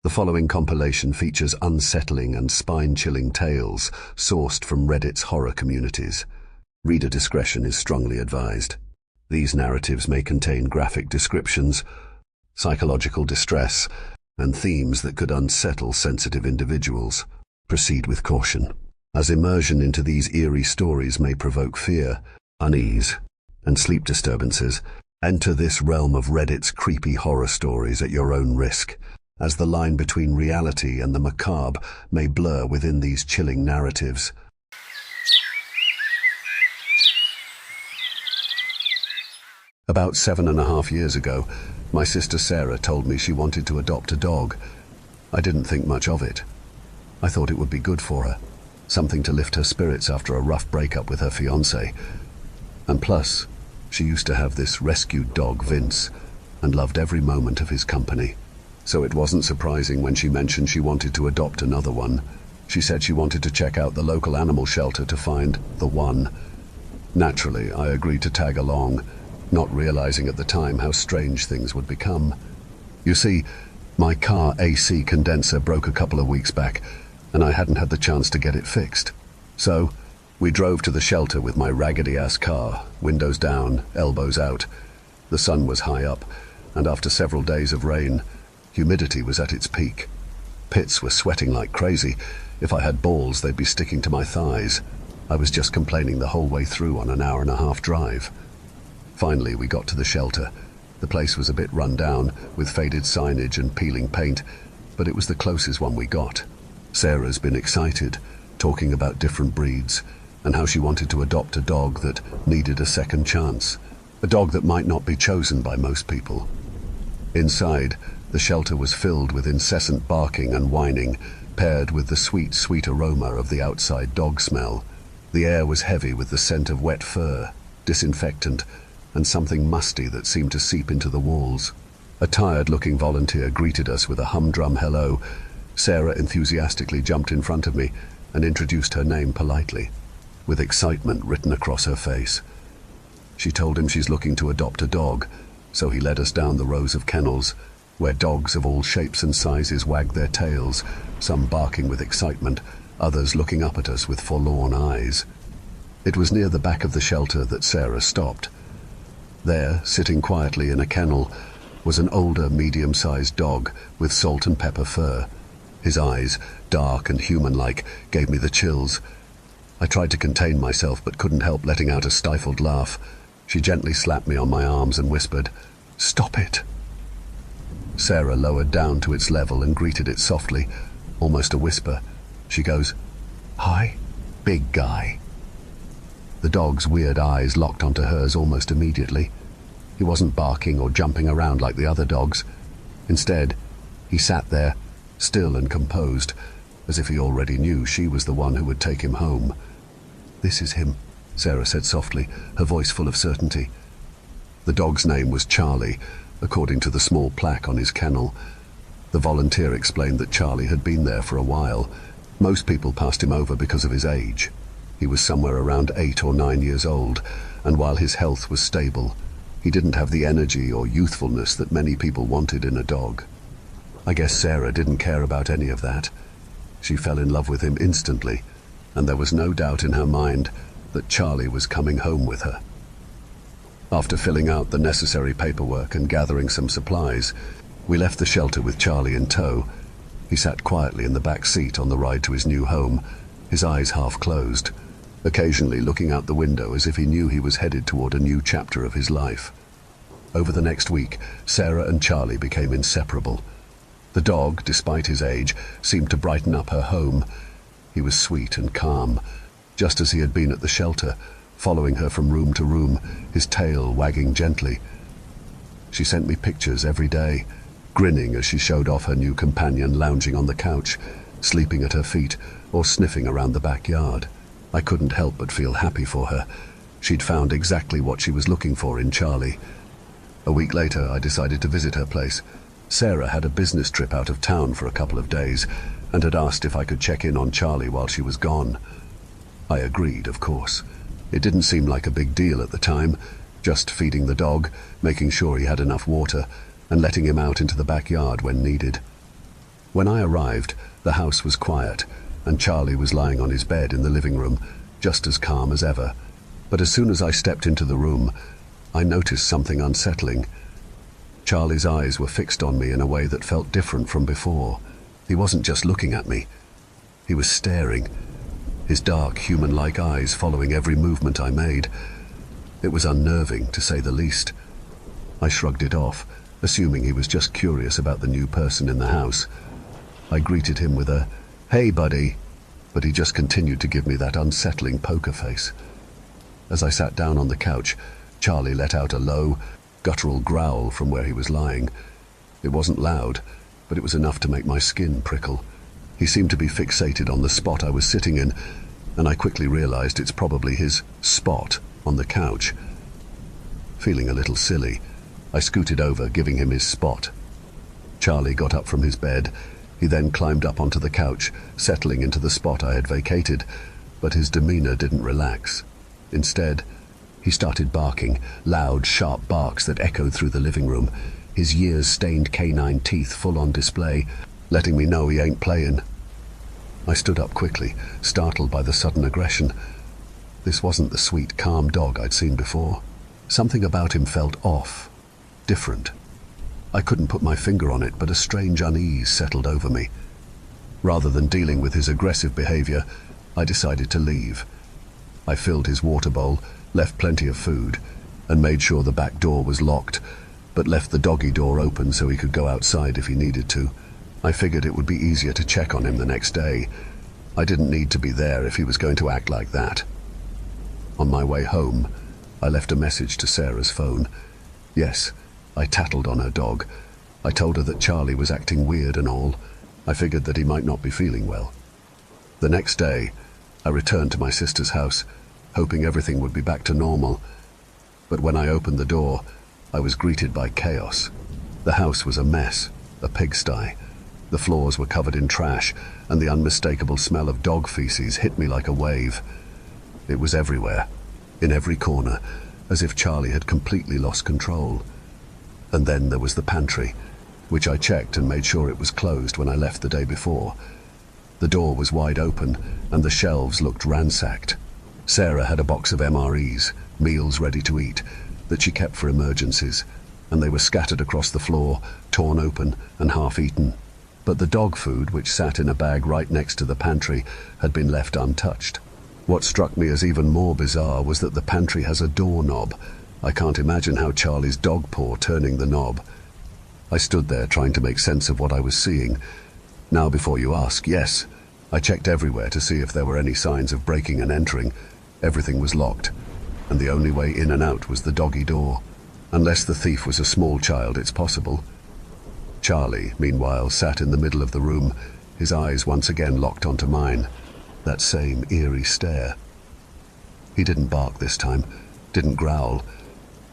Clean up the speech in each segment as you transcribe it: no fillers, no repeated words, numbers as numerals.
The following compilation features unsettling and spine-chilling tales sourced from Reddit's horror communities. Reader discretion is strongly advised. These narratives may contain graphic descriptions, psychological distress, and themes that could unsettle sensitive individuals. Proceed with caution, as immersion into these eerie stories may provoke fear, unease, and sleep disturbances. Enter this realm of Reddit's creepy horror stories at your own risk, as the line between reality and the macabre may blur within these chilling narratives. About 7.5 years ago, my sister Sarah told me she wanted to adopt a dog. I didn't think much of it. I thought it would be good for her, something to lift her spirits after a rough breakup with her fiancé. And plus, she used to have this rescued dog, Vince, and loved every moment of his company. So it wasn't surprising when she mentioned she wanted to adopt another one. She said she wanted to check out the local animal shelter to find the one. Naturally, I agreed to tag along, not realizing at the time how strange things would become. You see, my car AC condenser broke a couple of weeks back, and I hadn't had the chance to get it fixed. So, we drove to the shelter with my raggedy-ass car, windows down, elbows out. The sun was high up, and after several days of rain, humidity was at its peak. Pits were sweating like crazy. If I had balls, they'd be sticking to my thighs. I was just complaining the whole way through on an hour-and-a-half drive. Finally, we got to the shelter. The place was a bit run down, with faded signage and peeling paint, but it was the closest one we got. Sarah's been excited, talking about different breeds, and how she wanted to adopt a dog that needed a second chance, a dog that might not be chosen by most people. Inside, the shelter was filled with incessant barking and whining, paired with the sweet, sweet aroma of the outside dog smell. The air was heavy with the scent of wet fur, disinfectant, and something musty that seemed to seep into the walls. A tired-looking volunteer greeted us with a humdrum hello. Sarah enthusiastically jumped in front of me and introduced her name politely, with excitement written across her face. She told him she's looking to adopt a dog, so he led us down the rows of kennels, where dogs of all shapes and sizes wagged their tails, some barking with excitement, others looking up at us with forlorn eyes. It was near the back of the shelter that Sarah stopped. There, sitting quietly in a kennel, was an older, medium-sized dog with salt and pepper fur. His eyes, dark and human-like, gave me the chills. I tried to contain myself but couldn't help letting out a stifled laugh. She gently slapped me on my arms and whispered, "Stop it." Sarah lowered down to its level and greeted it softly, almost a whisper. She goes, "Hi, big guy." The dog's weird eyes locked onto hers almost immediately. He wasn't barking or jumping around like the other dogs. Instead, he sat there, still and composed, as if he already knew she was the one who would take him home. "This is him," Sarah said softly, her voice full of certainty. The dog's name was Charlie, according to the small plaque on his kennel. The volunteer explained that Charlie had been there for a while. Most people passed him over because of his age. He was somewhere around 8 or 9 years old, and while his health was stable, he didn't have the energy or youthfulness that many people wanted in a dog. I guess Sarah didn't care about any of that. She fell in love with him instantly, and there was no doubt in her mind that Charlie was coming home with her. After filling out the necessary paperwork and gathering some supplies, we left the shelter with Charlie in tow. He sat quietly in the back seat on the ride to his new home, his eyes half closed, occasionally looking out the window as if he knew he was headed toward a new chapter of his life. Over the next week, Sarah and Charlie became inseparable. The dog, despite his age, seemed to brighten up her home. He was sweet and calm, just as he had been at the shelter, following her from room to room, his tail wagging gently. She sent me pictures every day, grinning as she showed off her new companion lounging on the couch, sleeping at her feet, or sniffing around the backyard. I couldn't help but feel happy for her. She'd found exactly what she was looking for in Charlie. A week later, I decided to visit her place. Sarah had a business trip out of town for a couple of days and had asked if I could check in on Charlie while she was gone. I agreed, of course. It didn't seem like a big deal at the time, just feeding the dog, making sure he had enough water, and letting him out into the backyard when needed. When I arrived, the house was quiet, and Charlie was lying on his bed in the living room, just as calm as ever. But as soon as I stepped into the room, I noticed something unsettling. Charlie's eyes were fixed on me in a way that felt different from before. He wasn't just looking at me. He was staring, his dark, human-like eyes following every movement I made. It was unnerving, to say the least. I shrugged it off, assuming he was just curious about the new person in the house. I greeted him with a, "Hey, buddy," but he just continued to give me that unsettling poker face. As I sat down on the couch, Charlie let out a low, guttural growl from where he was lying. It wasn't loud, but it was enough to make my skin prickle. He seemed to be fixated on the spot I was sitting in, and I quickly realized it's probably his spot on the couch. Feeling a little silly, I scooted over, giving him his spot. Charlie got up from his bed. He then climbed up onto the couch, settling into the spot I had vacated, but his demeanor didn't relax. Instead, he started barking, loud, sharp barks that echoed through the living room, his years-stained canine teeth full on display, letting me know he ain't playing. I stood up quickly, startled by the sudden aggression. This wasn't the sweet, calm dog I'd seen before. Something about him felt off, different. I couldn't put my finger on it, but a strange unease settled over me. Rather than dealing with his aggressive behavior, I decided to leave. I filled his water bowl, left plenty of food, and made sure the back door was locked, but left the doggy door open so he could go outside if he needed to. I figured it would be easier to check on him the next day. I didn't need to be there if he was going to act like that. On my way home, I left a message to Sarah's phone. Yes, I tattled on her dog. I told her that Charlie was acting weird and all. I figured that he might not be feeling well. The next day, I returned to my sister's house, hoping everything would be back to normal. But when I opened the door, I was greeted by chaos. The house was a mess, a pigsty. The floors were covered in trash, and the unmistakable smell of dog feces hit me like a wave. It was everywhere, in every corner, as if Charlie had completely lost control. And then there was the pantry, which I checked and made sure it was closed when I left the day before. The door was wide open, and the shelves looked ransacked. Sarah had a box of MREs, meals ready to eat, that she kept for emergencies, and they were scattered across the floor, torn open and half-eaten. But the dog food, which sat in a bag right next to the pantry, had been left untouched. What struck me as even more bizarre was that the pantry has a doorknob. I can't imagine how Charlie's dog paw turning the knob. I stood there trying to make sense of what I was seeing. Now, before you ask, yes, I checked everywhere to see if there were any signs of breaking and entering. Everything was locked, and the only way in and out was the doggy door. Unless the thief was a small child, it's possible. Charlie, meanwhile, sat in the middle of the room, his eyes once again locked onto mine. That same eerie stare. He didn't bark this time, didn't growl.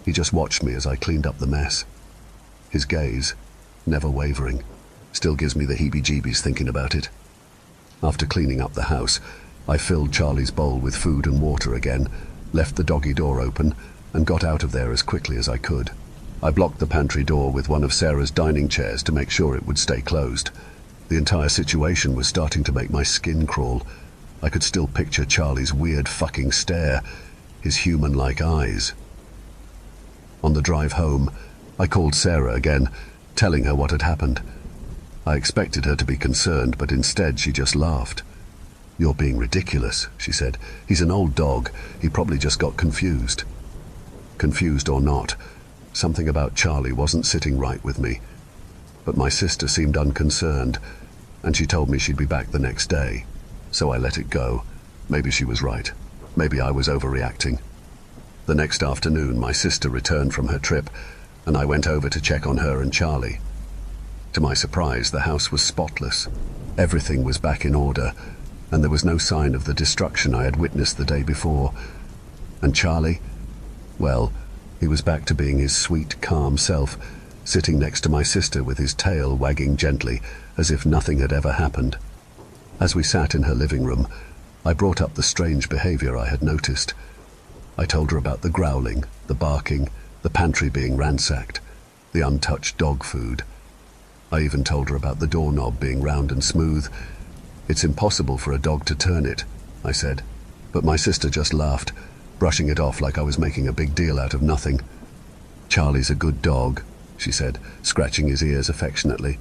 He just watched me as I cleaned up the mess. His gaze, never wavering, still gives me the heebie-jeebies thinking about it. After cleaning up the house, I filled Charlie's bowl with food and water again, left the doggy door open, and got out of there as quickly as I could. I blocked the pantry door with one of Sarah's dining chairs to make sure it would stay closed. The entire situation was starting to make my skin crawl. I could still picture Charlie's weird fucking stare, his human-like eyes. On the drive home, I called Sarah again, telling her what had happened. I expected her to be concerned, but instead she just laughed. "You're being ridiculous," she said. "He's an old dog. He probably just got confused." Confused or not, something about Charlie wasn't sitting right with me. But my sister seemed unconcerned, and she told me she'd be back the next day. So I let it go. Maybe she was right. Maybe I was overreacting. The next afternoon, my sister returned from her trip, and I went over to check on her and Charlie. To my surprise, the house was spotless. Everything was back in order, and there was no sign of the destruction I had witnessed the day before. And Charlie? Well, he was back to being his sweet, calm self, sitting next to my sister with his tail wagging gently, as if nothing had ever happened. As we sat in her living room, I brought up the strange behavior I had noticed. I told her about the growling, the barking, the pantry being ransacked, the untouched dog food. I even told her about the doorknob being round and smooth. "It's impossible for a dog to turn it," I said. But my sister just laughed, brushing it off like I was making a big deal out of nothing. "Charlie's a good dog," she said, scratching his ears affectionately.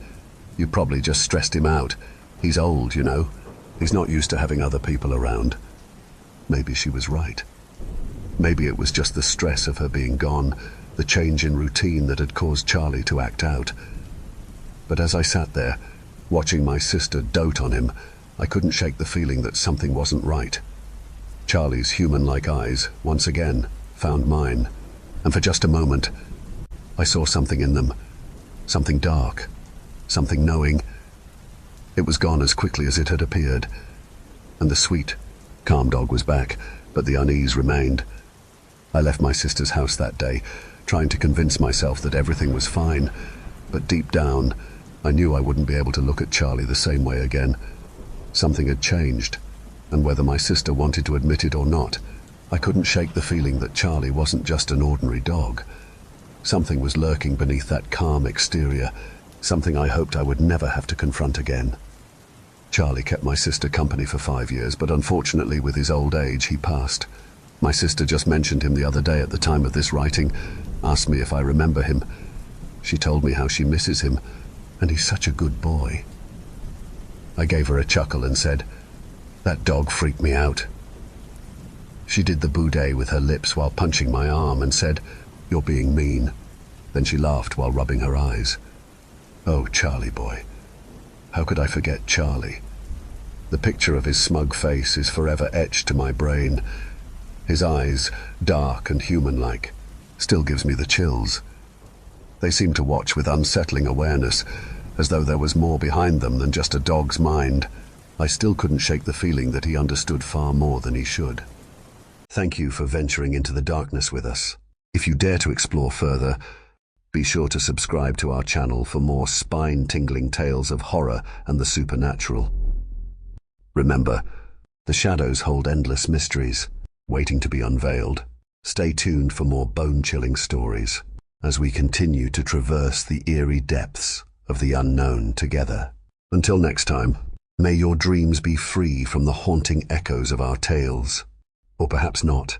"You probably just stressed him out. He's old, you know. He's not used to having other people around." Maybe she was right. Maybe it was just the stress of her being gone, the change in routine that had caused Charlie to act out. But as I sat there, watching my sister dote on him, I couldn't shake the feeling that something wasn't right. Charlie's human-like eyes, once again, found mine, and for just a moment, I saw something in them. Something dark, something knowing. It was gone as quickly as it had appeared, and the sweet, calm dog was back, but the unease remained. I left my sister's house that day, trying to convince myself that everything was fine, but deep down, I knew I wouldn't be able to look at Charlie the same way again. Something had changed, and whether my sister wanted to admit it or not, I couldn't shake the feeling that Charlie wasn't just an ordinary dog. Something was lurking beneath that calm exterior, something I hoped I would never have to confront again. Charlie kept my sister company for 5 years, but unfortunately with his old age he passed. My sister just mentioned him the other day at the time of this writing, asked me if I remember him. She told me how she misses him, and he's such a good boy. I gave her a chuckle and said, "That dog freaked me out." She did the boudet with her lips while punching my arm and said, "You're being mean." Then she laughed while rubbing her eyes. Oh, Charlie boy. How could I forget Charlie? The picture of his smug face is forever etched to my brain. His eyes, dark and human-like, still gives me the chills. They seem to watch with unsettling awareness, as though there was more behind them than just a dog's mind. I still couldn't shake the feeling that he understood far more than he should. Thank you for venturing into the darkness with us. If you dare to explore further, be sure to subscribe to our channel for more spine-tingling tales of horror and the supernatural. Remember, the shadows hold endless mysteries, waiting to be unveiled. Stay tuned for more bone-chilling stories as we continue to traverse the eerie depths of the unknown together. Until next time, may your dreams be free from the haunting echoes of our tales. Or perhaps not.